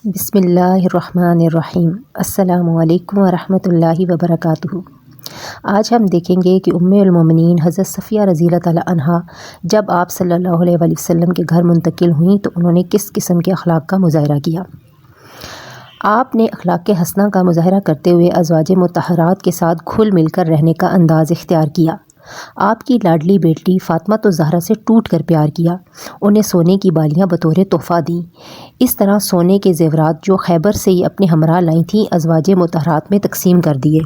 بسم اللہ الرحمن الرحیم۔ السلام علیکم ورحمۃ اللہ وبرکاتہ۔ آج ہم دیکھیں گے کہ ام المومنین حضرت صفیہ رضی اللہ تعالیٰ عنہا جب آپ صلی اللہ علیہ وآلہ وسلم کے گھر منتقل ہوئیں تو انہوں نے کس قسم کے اخلاق کا مظاہرہ کیا۔ آپ نے اخلاق حسنہ کا مظاہرہ کرتے ہوئے ازواج مطہرات کے ساتھ گھل مل کر رہنے کا انداز اختیار کیا۔ آپ کی لاڈلی بیٹی فاطمہ الزہرا سے ٹوٹ کر پیار کیا، انہیں سونے کی بالیاں بطور تحفہ دیں۔ اس طرح سونے کے زیورات جو خیبر سے ہی اپنے ہمراہ لائی تھیں ازواج مطہرات میں تقسیم کر دیے۔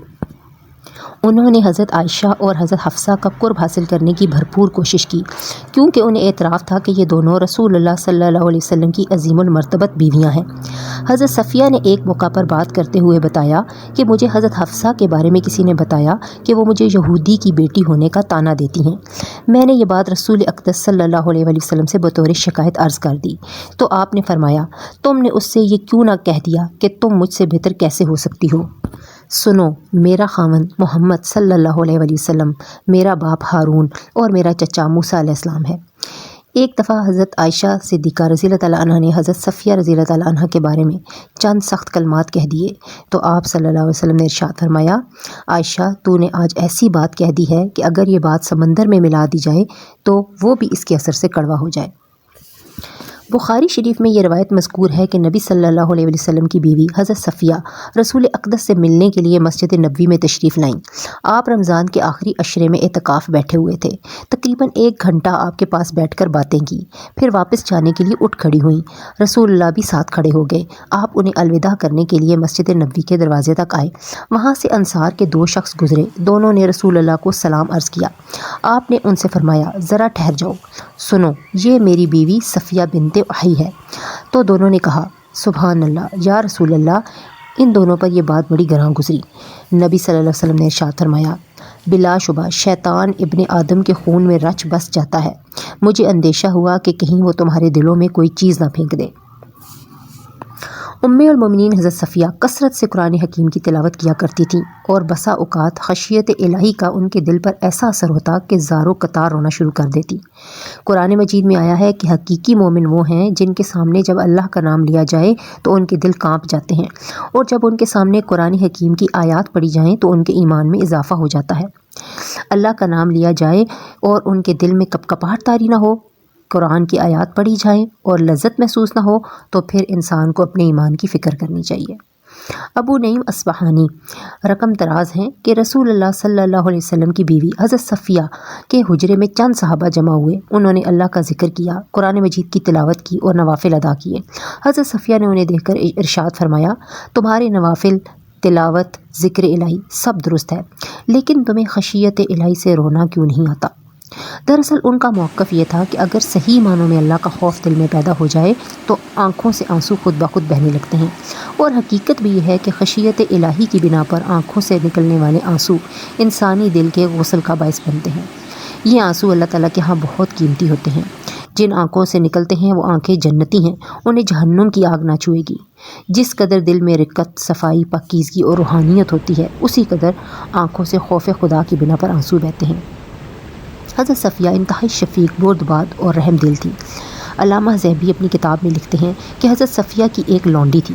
انہوں نے حضرت عائشہ اور حضرت حفصہ کا قرب حاصل کرنے کی بھرپور کوشش کی، کیونکہ انہیں اعتراف تھا کہ یہ دونوں رسول اللہ صلی اللہ علیہ وسلم کی عظیم المرتبت بیویاں ہیں۔ حضرت صفیہ نے ایک موقع پر بات کرتے ہوئے بتایا کہ مجھے حضرت حفصہ کے بارے میں کسی نے بتایا کہ وہ مجھے یہودی کی بیٹی ہونے کا طعنہ دیتی ہیں۔ میں نے یہ بات رسول اقدس صلی اللہ علیہ وآلہ وسلم سے بطور شکایت عرض کر دی تو آپ نے فرمایا، تم نے اس سے یہ کیوں نہ کہہ دیا کہ تم مجھ سے بہتر کیسے ہو سکتی ہو؟ سنو، میرا خاوند محمد صلی اللہ علیہ وآلہ وسلم، میرا باپ ہارون اور میرا چچا موسیٰ علیہ السلام ہے۔ ایک دفعہ حضرت عائشہ صدیقہ رضی اللہ تعالیٰ عنہ نے حضرت صفیہ رضی اللہ تعالیٰ عنہ کے بارے میں چند سخت کلمات کہہ دیے تو آپ صلی اللہ علیہ وسلم نے ارشاد فرمایا، عائشہ تو نے آج ایسی بات کہہ دی ہے کہ اگر یہ بات سمندر میں ملا دی جائے تو وہ بھی اس کے اثر سے کڑوا ہو جائے۔ بخاری شریف میں یہ روایت مذکور ہے کہ نبی صلی اللہ علیہ وسلم کی بیوی حضرت صفیہ رسول اقدس سے ملنے کے لیے مسجد نبوی میں تشریف لائیں۔ آپ رمضان کے آخری عشرے میں اعتکاف بیٹھے ہوئے تھے۔ تقریباً 1 گھنٹہ آپ کے پاس بیٹھ کر باتیں کی، پھر واپس جانے کے لیے اٹھ کھڑی ہوئیں۔ رسول اللہ بھی ساتھ کھڑے ہو گئے۔ آپ انہیں الوداع کرنے کے لیے مسجد نبوی کے دروازے تک آئے۔ وہاں سے انصار کے 2 شخص گزرے، دونوں نے رسول اللہ کو سلام عرض کیا۔ آپ نے ان سے فرمایا، ذرا ٹھہر جاؤ، سنو، یہ میری بیوی صفیہ بنت احی ہے۔ تو دونوں نے کہا، سبحان اللہ یا رسول اللہ، ان دونوں پر یہ بات بڑی گراں گزری۔ نبی صلی اللہ علیہ وسلم نے ارشاد فرمایا، بلا شبہ شیطان ابن آدم کے خون میں رچ بس جاتا ہے، مجھے اندیشہ ہوا کہ کہیں وہ تمہارے دلوں میں کوئی چیز نہ پھینک دے۔ ام المومنین حضرت صفیہ کثرت سے قرآن حکیم کی تلاوت کیا کرتی تھیں اور بسا اوقات خشیت الہی کا ان کے دل پر ایسا اثر ہوتا کہ زاروں قطار رونا شروع کر دیتی۔ قرآن مجید میں آیا ہے کہ حقیقی مومن وہ ہیں جن کے سامنے جب اللہ کا نام لیا جائے تو ان کے دل کانپ جاتے ہیں، اور جب ان کے سامنے قرآن حکیم کی آیات پڑھی جائیں تو ان کے ایمان میں اضافہ ہو جاتا ہے۔ اللہ کا نام لیا جائے اور ان کے دل میں کپکپاہٹ طاری نہ ہو، قرآن کی آیات پڑھی جائیں اور لذت محسوس نہ ہو، تو پھر انسان کو اپنے ایمان کی فکر کرنی چاہیے۔ ابو نعیم اصفہانی رقم دراز ہیں کہ رسول اللہ صلی اللہ علیہ وسلم کی بیوی حضرت صفیہ کے حجرے میں چند صحابہ جمع ہوئے، انہوں نے اللہ کا ذکر کیا، قرآن مجید کی تلاوت کی اور نوافل ادا کیے۔ حضرت صفیہ نے انہیں دیکھ کر ارشاد فرمایا، تمہارے نوافل، تلاوت، ذکر الہی سب درست ہے، لیکن تمہیں خشیت الہی سے رونا کیوں نہیں آتا؟ دراصل ان کا موقف یہ تھا کہ اگر صحیح معنوں میں اللہ کا خوف دل میں پیدا ہو جائے تو آنکھوں سے آنسو خود بخود بہنے لگتے ہیں، اور حقیقت بھی یہ ہے کہ خشیت الہی کی بنا پر آنکھوں سے نکلنے والے آنسو انسانی دل کے غسل کا باعث بنتے ہیں۔ یہ آنسو اللہ تعالیٰ کے ہاں بہت قیمتی ہوتے ہیں۔ جن آنکھوں سے نکلتے ہیں وہ آنکھیں جنتی ہیں، انہیں جہنم کی آگ نہ چھوئے گی۔ جس قدر دل میں رقت، صفائی، پاکیزگی اور روحانیت ہوتی ہے، اسی قدر آنکھوں سے خوف خدا کی بنا پر آنسو بہتے ہیں۔ حضرت صفیہ انتہائی شفیق، بردبار اور رحم دل تھی۔ علامہ ذہبی اپنی کتاب میں لکھتے ہیں کہ حضرت صفیہ کی ایک لونڈی تھی،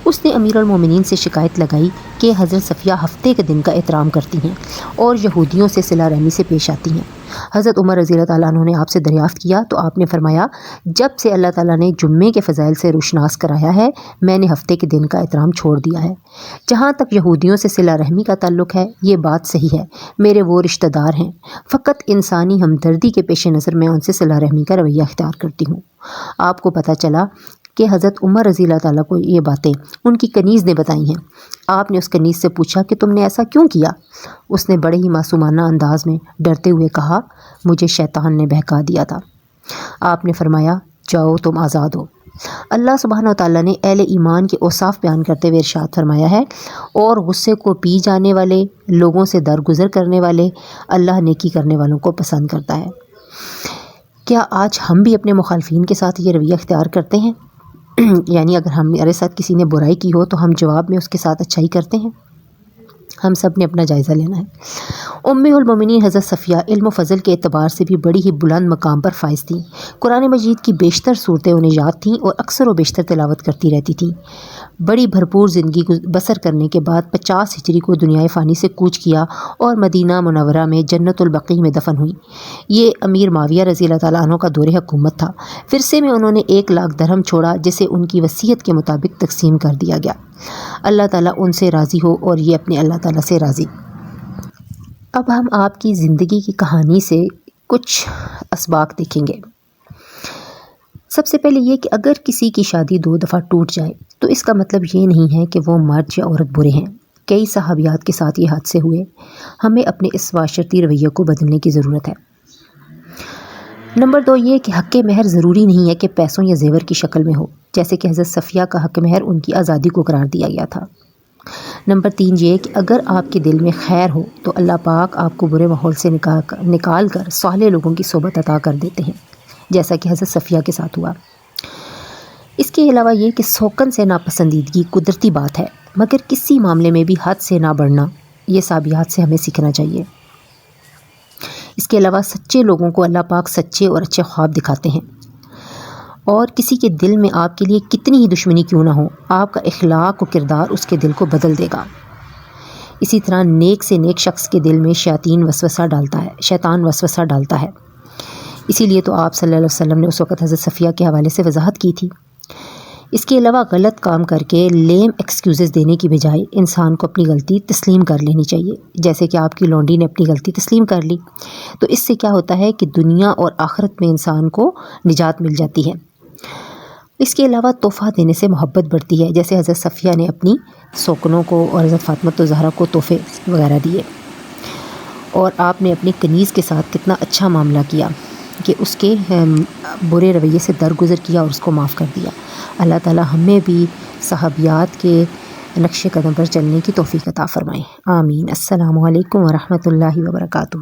اس نے امیر المومنین سے شکایت لگائی کہ حضرت صفیہ ہفتے کے دن کا احترام کرتی ہیں اور یہودیوں سے صلہ رحمی سے پیش آتی ہیں۔ حضرت عمر رضی اللہ تعالیٰ عنہ نے آپ سے دریافت کیا تو آپ نے فرمایا، جب سے اللہ تعالیٰ نے جمعے کے فضائل سے روشناس کرایا ہے، میں نے ہفتے کے دن کا احترام چھوڑ دیا ہے۔ جہاں تک یہودیوں سے صلہ رحمی کا تعلق ہے، یہ بات صحیح ہے، میرے وہ رشتہ دار ہیں، فقط انسانی ہمدردی کے پیش نظر میں ان سے صلہ رحمی کا رویہ اختیار کرتی ہوں۔ آپ کو پتہ چلا کہ حضرت عمر رضی اللہ تعالیٰ کو یہ باتیں ان کی کنیز نے بتائی ہیں۔ آپ نے اس کنیز سے پوچھا کہ تم نے ایسا کیوں کیا؟ اس نے بڑے ہی معصومانہ انداز میں ڈرتے ہوئے کہا، مجھے شیطان نے بہکا دیا تھا۔ آپ نے فرمایا، جاؤ تم آزاد ہو۔ اللہ سبحانہ و تعالیٰ نے اہل ایمان کے اوصاف بیان کرتے ہوئے ارشاد فرمایا ہے، اور غصے کو پی جانے والے، لوگوں سے درگزر کرنے والے، اللہ نیکی کرنے والوں کو پسند کرتا ہے۔ کیا آج ہم بھی اپنے مخالفین کے ساتھ یہ رویہ اختیار کرتے ہیں؟ یعنی اگر ہمارے ساتھ کسی نے برائی کی ہو تو ہم جواب میں اس کے ساتھ اچھائی کرتے ہیں؟ ہم سب نے اپنا جائزہ لینا ہے۔ المومنین حضرت صفیہ علم و فضل کے اعتبار سے بھی بڑی ہی بلند مقام پر فائز تھیں۔ قرآن مجید کی بیشتر صورتیں انہیں یاد تھیں اور اکثر و بیشتر تلاوت کرتی رہتی تھیں۔ بڑی بھرپور زندگی بسر کرنے کے بعد 50 ہجری کو دنیائے فانی سے کوچ کیا اور مدینہ منورہ میں جنت البقیع میں دفن ہوئی۔ یہ امیر معاویہ رضی اللہ تعالیٰ عنہ کا دور حکومت تھا۔ ورثے میں انہوں نے 1 لاکھ درہم چھوڑا جسے ان کی وصیت کے مطابق تقسیم کر دیا گیا۔ اللہ تعالیٰ ان سے راضی ہو اور یہ اپنے اللہ تعالیٰ سے راضی۔ اب ہم آپ کی زندگی کی کہانی سے کچھ اسباق دیکھیں گے۔ سب سے پہلے یہ کہ اگر کسی کی شادی 2 دفعہ ٹوٹ جائے تو اس کا مطلب یہ نہیں ہے کہ وہ مرد یا عورت برے ہیں۔ کئی صحابیات کے ساتھ یہ حادثے ہوئے۔ ہمیں اپنے اس معاشرتی رویے کو بدلنے کی ضرورت ہے۔ نمبر 2 یہ کہ حق مہر ضروری نہیں ہے کہ پیسوں یا زیور کی شکل میں ہو، جیسے کہ حضرت صفیہ کا حق مہر ان کی آزادی کو قرار دیا گیا تھا۔ نمبر 3 یہ کہ اگر آپ کے دل میں خیر ہو تو اللہ پاک آپ کو برے ماحول سے نکال کر صالح لوگوں کی صحبت عطا کر دیتے ہیں، جیسا کہ حضرت صفیہ کے ساتھ ہوا۔ اس کے علاوہ یہ کہ سوکن سے ناپسندیدگی قدرتی بات ہے، مگر کسی معاملے میں بھی حد سے نہ بڑھنا، یہ صحابیات سے ہمیں سیکھنا چاہیے۔ اس کے علاوہ سچے لوگوں کو اللہ پاک سچے اور اچھے خواب دکھاتے ہیں، اور کسی کے دل میں آپ کے لیے کتنی ہی دشمنی کیوں نہ ہو، آپ کا اخلاق و کردار اس کے دل کو بدل دے گا۔ اسی طرح نیک سے نیک شخص کے دل میں شیطان وسوسہ ڈالتا ہے۔ اسی لیے تو آپ صلی اللہ علیہ وسلم نے اس وقت حضرت صفیہ کے حوالے سے وضاحت کی تھی۔ اس کے علاوہ غلط کام کر کے لیم ایکسکیوزز دینے کی بجائے انسان کو اپنی غلطی تسلیم کر لینی چاہیے، جیسے کہ آپ کی لونڈی نے اپنی غلطی تسلیم کر لی۔ تو اس سے کیا ہوتا ہے کہ دنیا اور آخرت میں انسان کو نجات مل جاتی ہے۔ اس کے علاوہ تحفہ دینے سے محبت بڑھتی ہے، جیسے حضرت صفیہ نے اپنی سوکنوں کو اور حضرت فاطمہ الزہرا کو تحفے وغیرہ دیے، اور آپ نے اپنی کنیز کے ساتھ کتنا اچھا معاملہ کیا کہ اس کے برے رویے سے درگزر کیا اور اس کو معاف کر دیا۔ اللہ تعالی ہمیں بھی صحابیات کے نقش قدم پر چلنے کی توفیق عطا فرمائے، آمین۔ السلام علیکم ورحمۃ اللہ وبرکاتہ۔